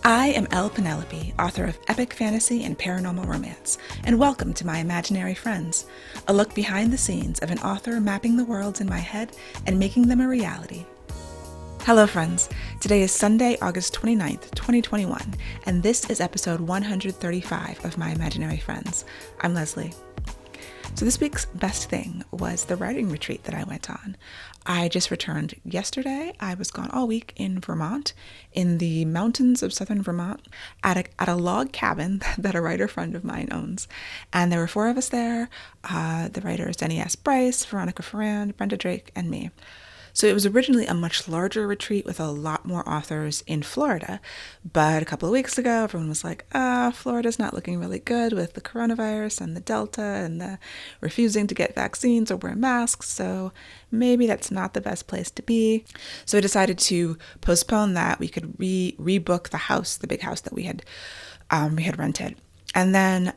I am Penelope, author of epic fantasy and paranormal romance, and welcome to my imaginary friends, a look behind the scenes of an author mapping the worlds in my head and making them a reality. Hello friends, today is Sunday, August 29th, 2021, and this is episode 135 of My Imaginary Friends. I'm Leslie. So this week's best thing was the writing retreat that I went on. I just returned yesterday. I was gone all week in Vermont, in the mountains of southern Vermont, at a log cabin that a writer friend of mine owns. And there were 4 of us there, the writers Denny S. Bryce, Veronica Ferrand, Brenda Drake, and me. So it was originally a much larger retreat with a lot more authors in Florida. But a couple of weeks ago, everyone was like, Florida's not looking really good with the coronavirus and the Delta and the refusing to get vaccines or wear masks. So maybe that's not the best place to be. So I decided to postpone that. We could rebook the house, the big house that we had rented. And then,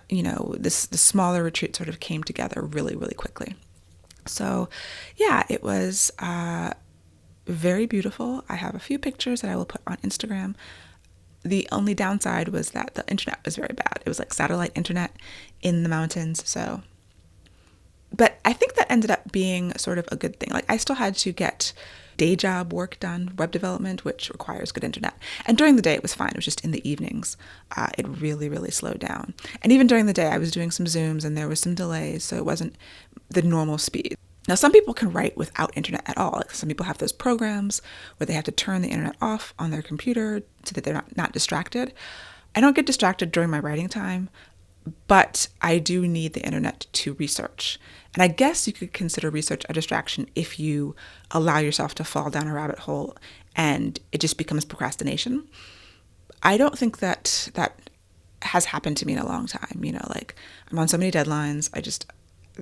the smaller retreat sort of came together really, really quickly. So yeah, it was very beautiful. I have a few pictures that I will put on Instagram. The only downside was that the internet was very bad. It was like satellite internet in the mountains. But I think that ended up being sort of a good thing. Like I still had to get day job work done, web development, which requires good internet. And during the day, it was fine. It was just in the evenings. It really, really slowed down. And even during the day, I was doing some Zooms and there was some delays. So it wasn't the normal speed. Now, some people can write without internet at all. Like some people have those programs where they have to turn the internet off on their computer so that they're not distracted. I don't get distracted during my writing time, but I do need the internet to research. And I guess you could consider research a distraction if you allow yourself to fall down a rabbit hole and it just becomes procrastination. I don't think that has happened to me in a long time. Like I'm on so many deadlines.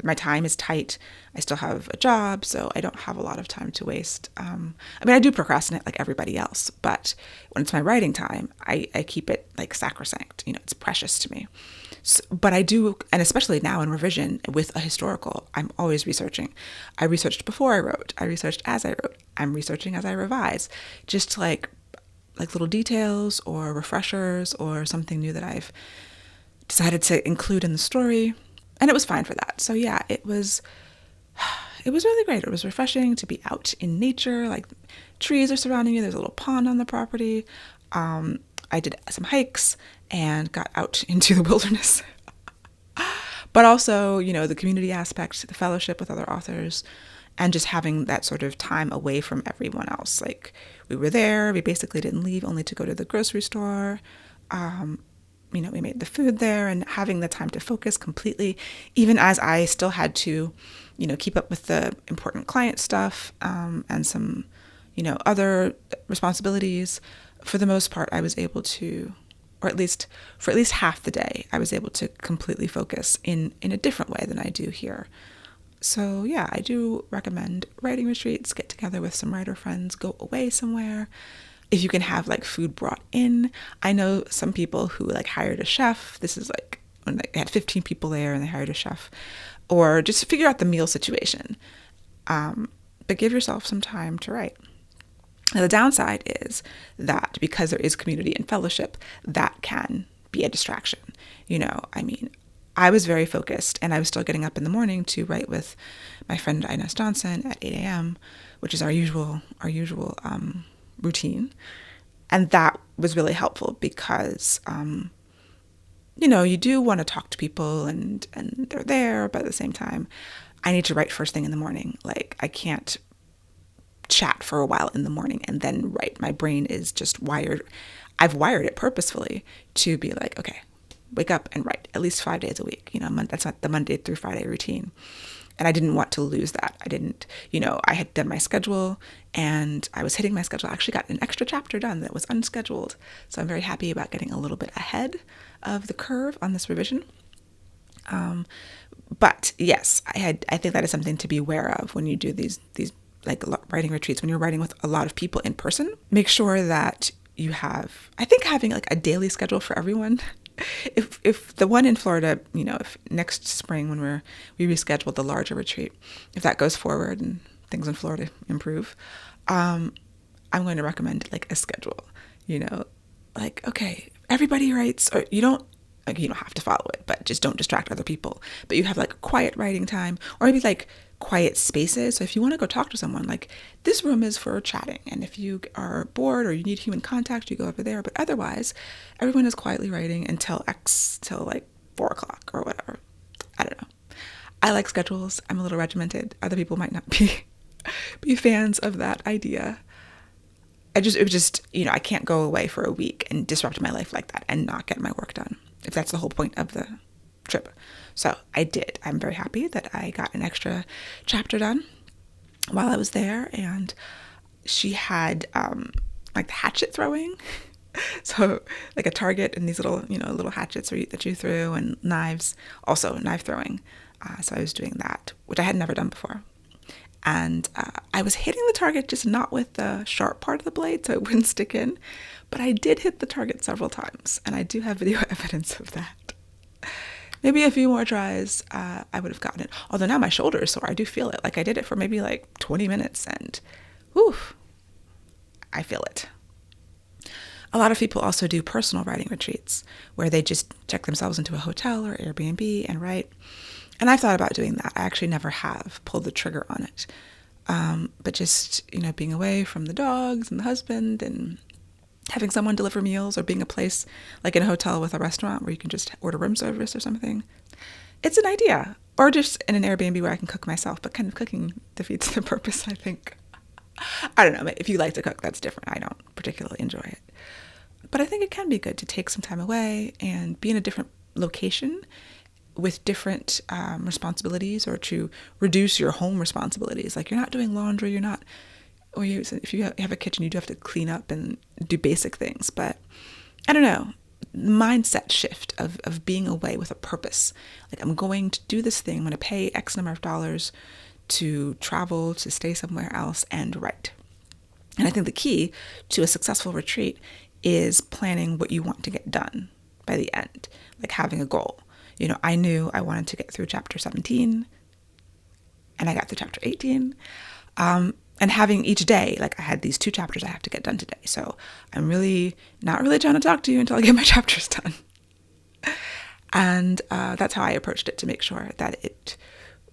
My time is tight. I still have a job, so I don't have a lot of time to waste. I do procrastinate like everybody else, but when it's my writing time, I keep it like sacrosanct. It's precious to me. So, but I do, and especially now in revision with a historical, I'm always researching. I researched before I wrote. I researched as I wrote. I'm researching as I revise. Just like little details or refreshers or something new that I've decided to include in the story. And it was fine for that. So yeah, it was really great. It was refreshing to be out in nature. Like trees are surrounding you. There's a little pond on the property. I did some hikes and got out into the wilderness. But also, the community aspect, the fellowship with other authors, and just having that sort of time away from everyone else. Like we were there. We basically didn't leave only to go to the grocery store. We made the food there and having the time to focus completely, even as I still had to, keep up with the important client stuff and some, other responsibilities. For the most part, I was able to, or for at least half the day, I was able to completely focus in a different way than I do here. So yeah, I do recommend writing retreats, get together with some writer friends, go away somewhere. If you can have like food brought in. I know some people who like hired a chef. This is like when they had 15 people there and they hired a chef, or just figure out the meal situation. But give yourself some time to write. Now, the downside is that because there is community and fellowship, that can be a distraction. I was very focused and I was still getting up in the morning to write with my friend Ines Johnson at 8 a.m., which is our usual routine. And that was really helpful because, you do want to talk to people and they're there, but at the same time, I need to write first thing in the morning. Like I can't chat for a while in the morning and then write. My brain is just wired. I've wired it purposefully to be like, okay, wake up and write at least 5 days a week. That's not the Monday through Friday routine. And I didn't want to lose that. I had done my schedule and I was hitting my schedule. I actually got an extra chapter done that was unscheduled. So I'm very happy about getting a little bit ahead of the curve on this revision. But yes, I think that is something to be aware of when you do these like writing retreats, when you're writing with a lot of people in person. Make sure that you have, I think having like a daily schedule for everyone. If the one in Florida, if next spring when we reschedule the larger retreat, if that goes forward and things in Florida improve, I'm going to recommend like a schedule. like, okay, everybody writes, or you don't have to follow it, but just don't distract other people. But you have like quiet writing time, or maybe like quiet spaces. So if you want to go talk to someone, like this room is for chatting. And if you are bored or you need human contact, you go over there. But otherwise, everyone is quietly writing until till like 4 o'clock or whatever. I don't know. I like schedules. I'm a little regimented. Other people might not be fans of that idea. It was just, I can't go away for a week and disrupt my life like that and not get my work done, if that's the whole point of the trip. So I did. I'm very happy that I got an extra chapter done while I was there. And she had like the hatchet throwing. So like a target and these little hatchets that you threw, and knives, also knife throwing. So I was doing that, which I had never done before. And I was hitting the target, just not with the sharp part of the blade, so it wouldn't stick in. But I did hit the target several times, and I do have video evidence of that. Maybe a few more tries, I would have gotten it. Although now my shoulder is sore. I do feel it. Like I did it for maybe like 20 minutes, and whew, I feel it. A lot of people also do personal writing retreats where they just check themselves into a hotel or Airbnb and write. And I've thought about doing that. I actually never have pulled the trigger on it. But just, being away from the dogs and the husband and having someone deliver meals, or being a place like in a hotel with a restaurant where you can just order room service or something. It's an idea. Or just in an Airbnb where I can cook myself, but kind of cooking defeats the purpose, I think. I don't know. If you like to cook, that's different. I don't particularly enjoy it. But I think it can be good to take some time away and be in a different location with different responsibilities, or to reduce your home responsibilities. Like you're not doing laundry, if you have a kitchen, you do have to clean up and do basic things. But I don't know, mindset shift of being away with a purpose. Like I'm going to do this thing, I'm going to pay X number of dollars to travel, to stay somewhere else and write. And I think the key to a successful retreat is planning what you want to get done by the end, like having a goal. I knew I wanted to get through chapter 17, and I got through chapter 18. And having each day, like I had these 2 chapters I have to get done today. So I'm not really trying to talk to you until I get my chapters done. And that's how I approached it, to make sure that it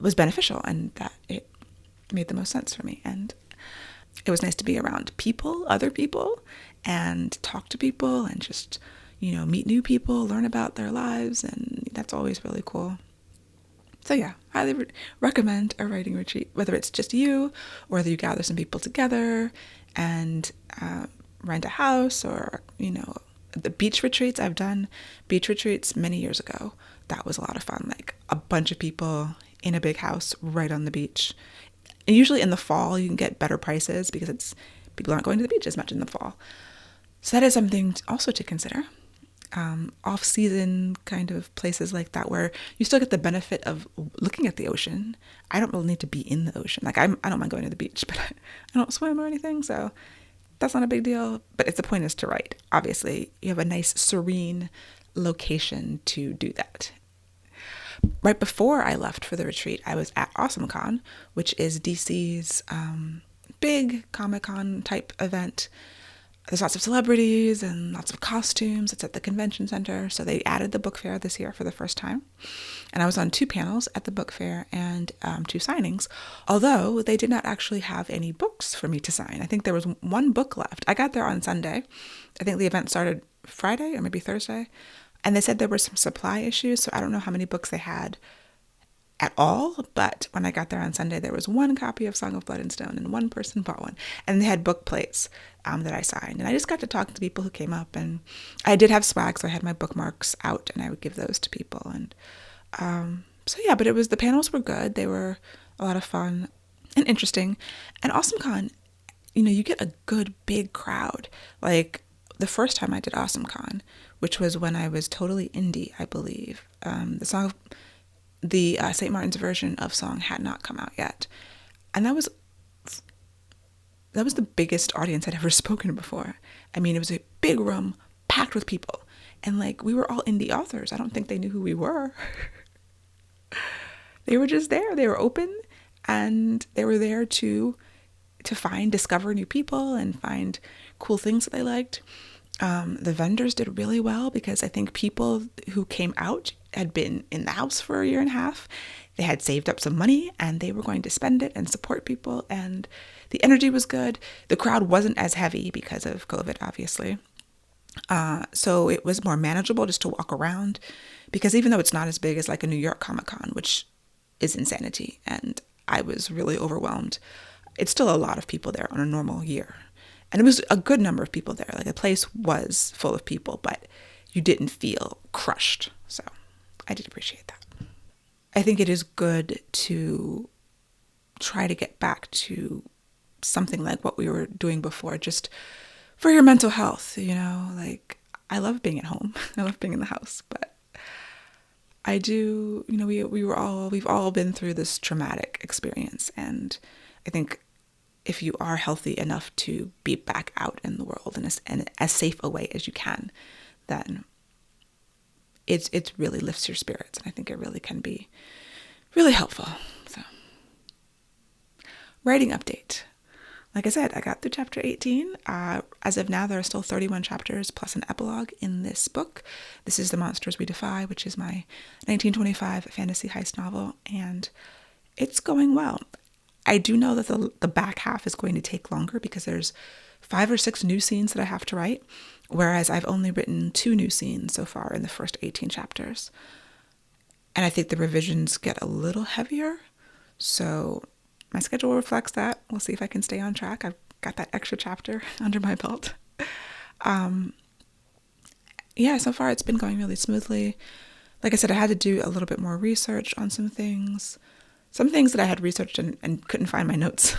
was beneficial and that it made the most sense for me. And it was nice to be around other people, and talk to people, and just meet new people, learn about their lives, and that's always really cool. So yeah, highly recommend a writing retreat, whether it's just you, or whether you gather some people together and rent a house, or, the beach retreats. I've done beach retreats many years ago. That was a lot of fun. Like a bunch of people in a big house right on the beach. And usually in the fall, you can get better prices because people aren't going to the beach as much in the fall. So that is something also to consider. Off-season kind of places like that, where you still get the benefit of looking at the ocean. I don't really need to be in the ocean. Like I don't mind going to the beach, but I don't swim or anything, so that's not a big deal. But the point is to write. Obviously, you have a nice, serene location to do that. Right before I left for the retreat, I was at AwesomeCon, which is DC's big Comic-Con type event. There's lots of celebrities and lots of costumes. It's at the convention center. So they added the book fair this year for the first time. And I was on 2 panels at the book fair and 2 signings, although they did not actually have any books for me to sign. I think there was 1 book left. I got there on Sunday. I think the event started Friday or maybe Thursday. And they said there were some supply issues. So I don't know how many books they had at all, but when I got there on Sunday, there was 1 copy of Song of Blood and Stone, and 1 person bought one, and they had book plates that I signed, and I just got to talk to people who came up, and I did have swag, so I had my bookmarks out, and I would give those to people, and so yeah, but the panels were good. They were a lot of fun and interesting, and AwesomeCon, you get a good big crowd. Like the first time I did AwesomeCon, which was when I was totally indie, I believe, the St. Martin's version of Song had not come out yet. And that was the biggest audience I'd ever spoken to before. I mean, it was a big room packed with people. And we were all indie authors. I don't think they knew who we were. They were just there. They were open, and they were there to discover new people and find cool things that they liked. The vendors did really well because I think people who came out had been in the house for a year and a half. They had saved up some money and they were going to spend it and support people. And the energy was good. The crowd wasn't as heavy because of COVID, obviously. So it was more manageable just to walk around, because even though it's not as big as like a New York Comic Con, which is insanity, and I was really overwhelmed, it's still a lot of people there on a normal year. And it was a good number of people there. Like the place was full of people, but you didn't feel crushed. So I did appreciate that. I think it is good to try to get back to something like what we were doing before, just for your mental health, like I love being at home. I love being in the house, but I do, we've all been through this traumatic experience. And I think if you are healthy enough to be back out in the world in as safe a way as you can, then it really lifts your spirits. And I think it really can be really helpful. So, writing update. Like I said, I got through chapter 18. As of now, there are still 31 chapters plus an epilogue in this book. This is The Monsters We Defy, which is my 1925 fantasy heist novel, and it's going well. I do know that the back half is going to take longer because there's 5 or 6 new scenes that I have to write, whereas I've only written 2 new scenes so far in the first 18 chapters. And I think the revisions get a little heavier, so my schedule reflects that. We'll see if I can stay on track. I've got that extra chapter under my belt. Yeah, so far it's been going really smoothly. Like I said, I had to do a little bit more research on some things that I had researched and couldn't find my notes.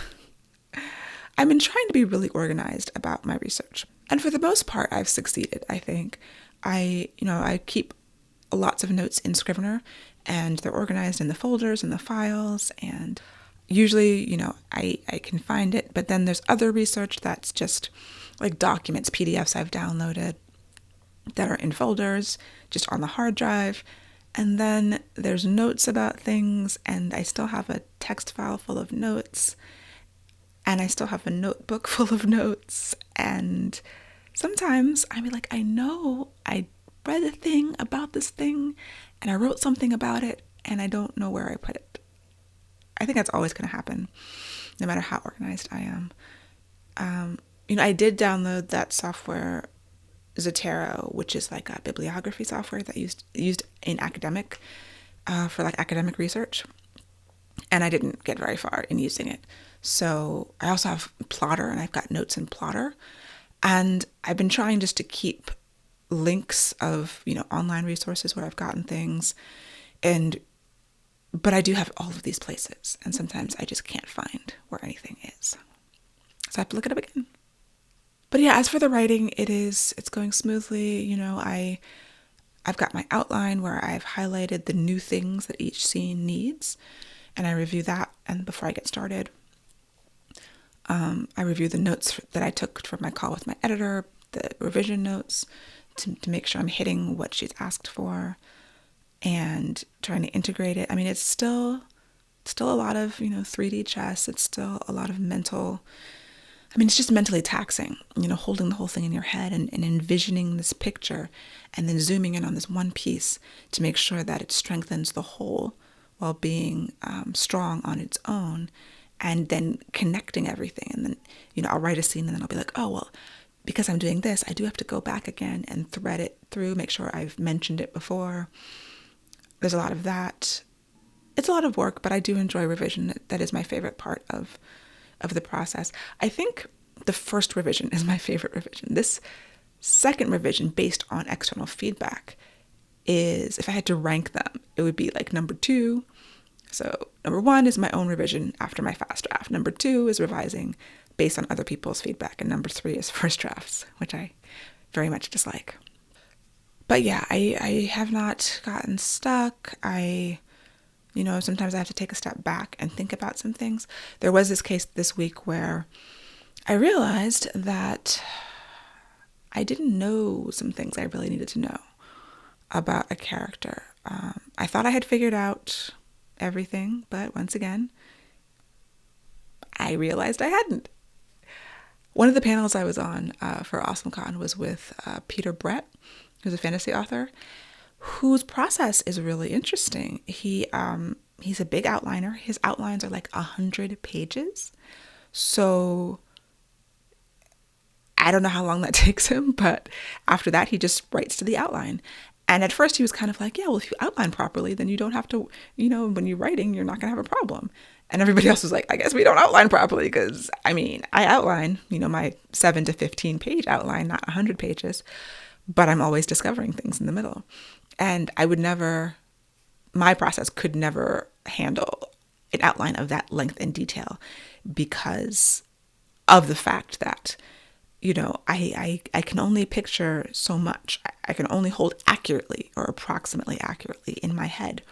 I've been trying to be really organized about my research. And for the most part, I've succeeded, I think. I keep lots of notes in Scrivener, and they're organized in the folders and the files, and usually, I can find it, but then there's other research that's just like documents, PDFs I've downloaded that are in folders, just on the hard drive. And then there's notes about things, and I still have a text file full of notes, and I still have a notebook full of notes. And sometimes I'm like, I know I read a thing about this thing, and I wrote something about it, and I don't know where I put it. I think that's always going to happen, no matter how organized I am. I did download that software, Zotero, which is like a bibliography software that used in academic, for like academic research. And I didn't get very far in using it. So I also have Plotter, and I've got notes in Plotter. And I've been trying just to keep links of, online resources where I've gotten things. But I do have all of these places, and sometimes I just can't find where anything is. So I have to look it up again. But yeah, as for the writing, it's going smoothly. I've got my outline where I've highlighted the new things that each scene needs, and I review that. And before I get started, I review the notes that I took from my call with my editor, the revision notes, to make sure I'm hitting what she's asked for, and trying to integrate it. I mean, it's still a lot of, 3D chess. It's still a lot of it's just mentally taxing, holding the whole thing in your head and envisioning this picture and then zooming in on this one piece to make sure that it strengthens the whole while being strong on its own, and then connecting everything. And then, I'll write a scene and then I'll be like, oh, well, because I'm doing this, I do have to go back again and thread it through, make sure I've mentioned it before. There's a lot of that. It's a lot of work, but I do enjoy revision. That is my favorite part of the process. I think the first revision is my favorite revision. This second revision, based on external feedback, is, if I had to rank them, it would be like number 2. So number 1 is my own revision after my fast draft. Number 2 is revising based on other people's feedback. And number 3 is first drafts, which I very much dislike. But yeah, I have not gotten stuck. Sometimes I have to take a step back and think about some things. There was this case this week where I realized that I didn't know some things I really needed to know about a character. I thought I had figured out everything, but once again, I realized I hadn't. One of the panels I was on for AwesomeCon was with Peter Brett, who's a fantasy author, whose process is really interesting. He's a big outliner. His outlines are like 100 pages. So I don't know how long that takes him, but after that, he just writes to the outline. And at first he was kind of like, yeah, well, if you outline properly, then you don't have to, when you're writing, you're not going to have a problem. And everybody else was like, I guess we don't outline properly because, I outline, my 7 to 15 page outline, not 100 pages, but I'm always discovering things in the middle. And my process could never handle an outline of that length and detail because of the fact that, I can only picture so much. I can only hold accurately or approximately accurately in my head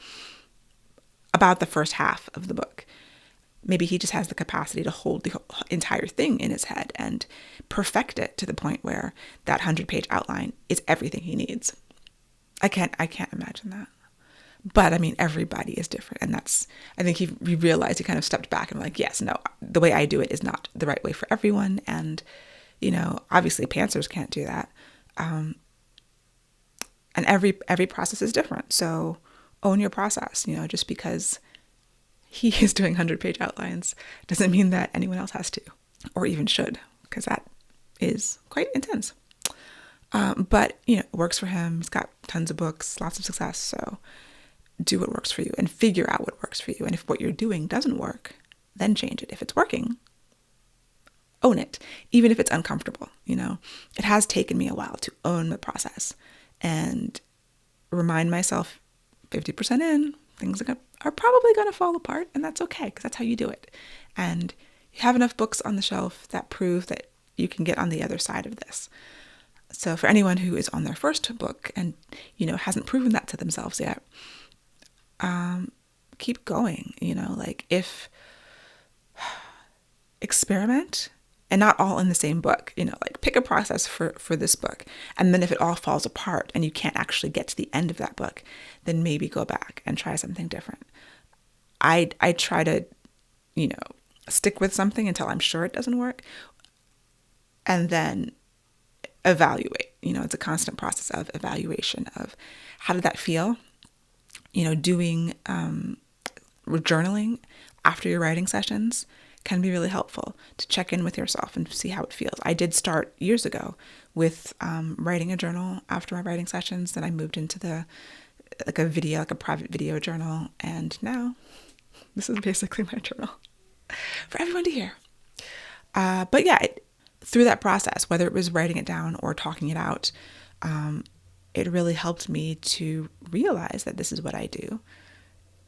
about the first half of the book. Maybe he just has the capacity to hold the entire thing in his head and perfect it to the point where that 100-page outline is everything he needs. I can't imagine that. But everybody is different. And I think he realized, he kind of stepped back and was like, yes, no, the way I do it is not the right way for everyone. And, obviously pantsers can't do that. And every process is different. So own your process, just because he is doing 100-page outlines doesn't mean that anyone else has to or even should, because that is quite intense. But, it works for him. He's got tons of books, lots of success. So do what works for you and figure out what works for you. And if what you're doing doesn't work, then change it. If it's working, own it, even if it's uncomfortable. It has taken me a while to own the process and remind myself 50% in, things are probably going to fall apart, and that's okay because that's how you do it. And you have enough books on the shelf that prove that you can get on the other side of this. So for anyone who is on their first book and, hasn't proven that to themselves yet, keep going, if experiment, and not all in the same book, pick a process for this book. And then if it all falls apart and you can't actually get to the end of that book, then maybe go back and try something different. I try to, stick with something until I'm sure it doesn't work and then evaluate. It's a constant process of evaluation of how did that feel? Doing journaling after your writing sessions can be really helpful to check in with yourself and see how it feels. I did start years ago with writing a journal after my writing sessions. Then I moved into a private video journal. And now this is basically my journal for everyone to hear. But yeah, through that process, whether it was writing it down or talking it out, it really helped me to realize that this is what I do.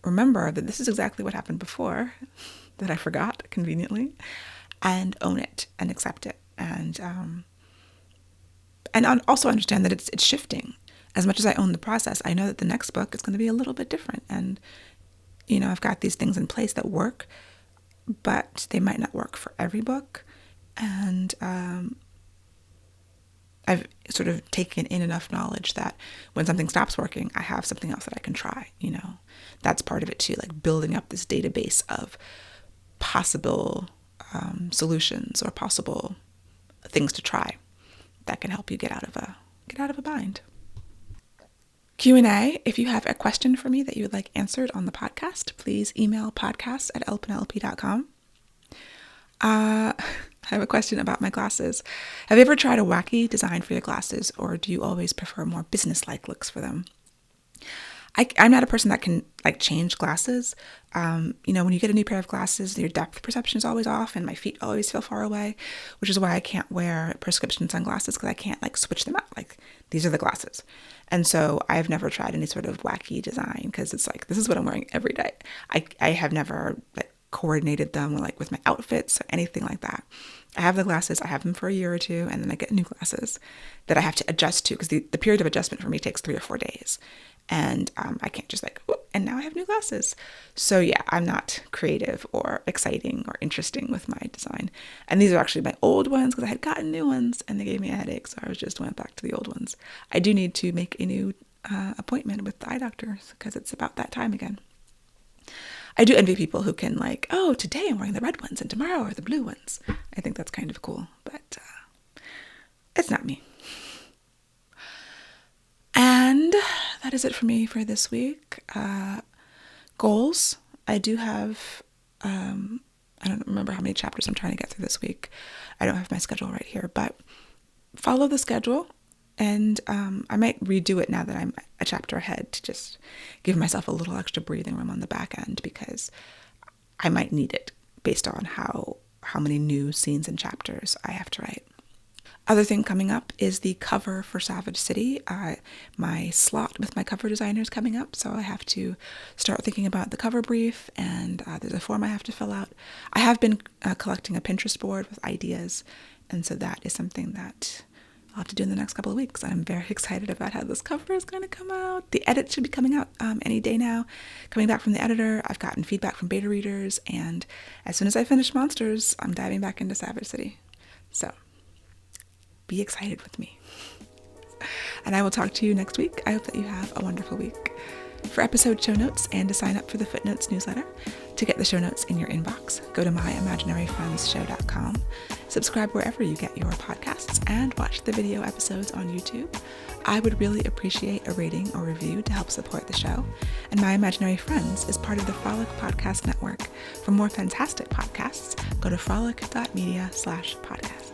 Remember that this is exactly what happened before that I forgot conveniently, and own it and accept it. And also understand that it's shifting. As much as I own the process, I know that the next book is going to be a little bit different. And, I've got these things in place that work, but they might not work for every book. And I've sort of taken in enough knowledge that when something stops working, I have something else that I can try. That's part of it too, like building up this database of possible solutions or possible things to try that can help you get out of a bind. Q&A. If you have a question for me that you would like answered on the podcast, please email podcast@lpenelope.com. I have a question about my glasses. Have you ever tried a wacky design for your glasses, or do you always prefer more business-like looks for them? I'm not a person that can change glasses. When you get a new pair of glasses, your depth perception is always off and my feet always feel far away, which is why I can't wear prescription sunglasses because I can't switch them out. These are the glasses. And so I've never tried any sort of wacky design because it's this is what I'm wearing every day. I have never coordinated them with my outfits or anything like that. I have the glasses, I have them for a year or two, and then I get new glasses that I have to adjust to because the period of adjustment for me takes 3 or 4 days. And I can't just and now I have new glasses. So yeah, I'm not creative or exciting or interesting with my design. And these are actually my old ones because I had gotten new ones and they gave me a headache. So I just went back to the old ones. I do need to make a new appointment with the eye doctor because it's about that time again. I do envy people who can like, oh, today I'm wearing the red ones and tomorrow are the blue ones. I think that's kind of cool, but it's not me. And that is it for me for this week. Goals. I do have, I don't remember how many chapters I'm trying to get through this week. I don't have my schedule right here, but follow the schedule. And I might redo it now that I'm a chapter ahead to just give myself a little extra breathing room on the back end, because I might need it based on how many new scenes and chapters I have to write. Other thing coming up is the cover for Savage City. My slot with my cover designer is coming up, so I have to start thinking about the cover brief, and there's a form I have to fill out. I have been collecting a Pinterest board with ideas, and so that is something that I'll have to do in the next couple of weeks. I'm very excited about how this cover is going to come out. The edit should be coming out any day now. Coming back from the editor, I've gotten feedback from beta readers, and as soon as I finish Monsters, I'm diving back into Savage City. So be excited with me. And I will talk to you next week. I hope that you have a wonderful week. For episode show notes and to sign up for the Footnotes newsletter, to get the show notes in your inbox, go to myimaginaryfriendshow.com, subscribe wherever you get your podcasts, and watch the video episodes on YouTube. I would really appreciate a rating or review to help support the show. And My Imaginary Friends is part of the Frolic Podcast Network. For more fantastic podcasts, go to frolic.media/podcast.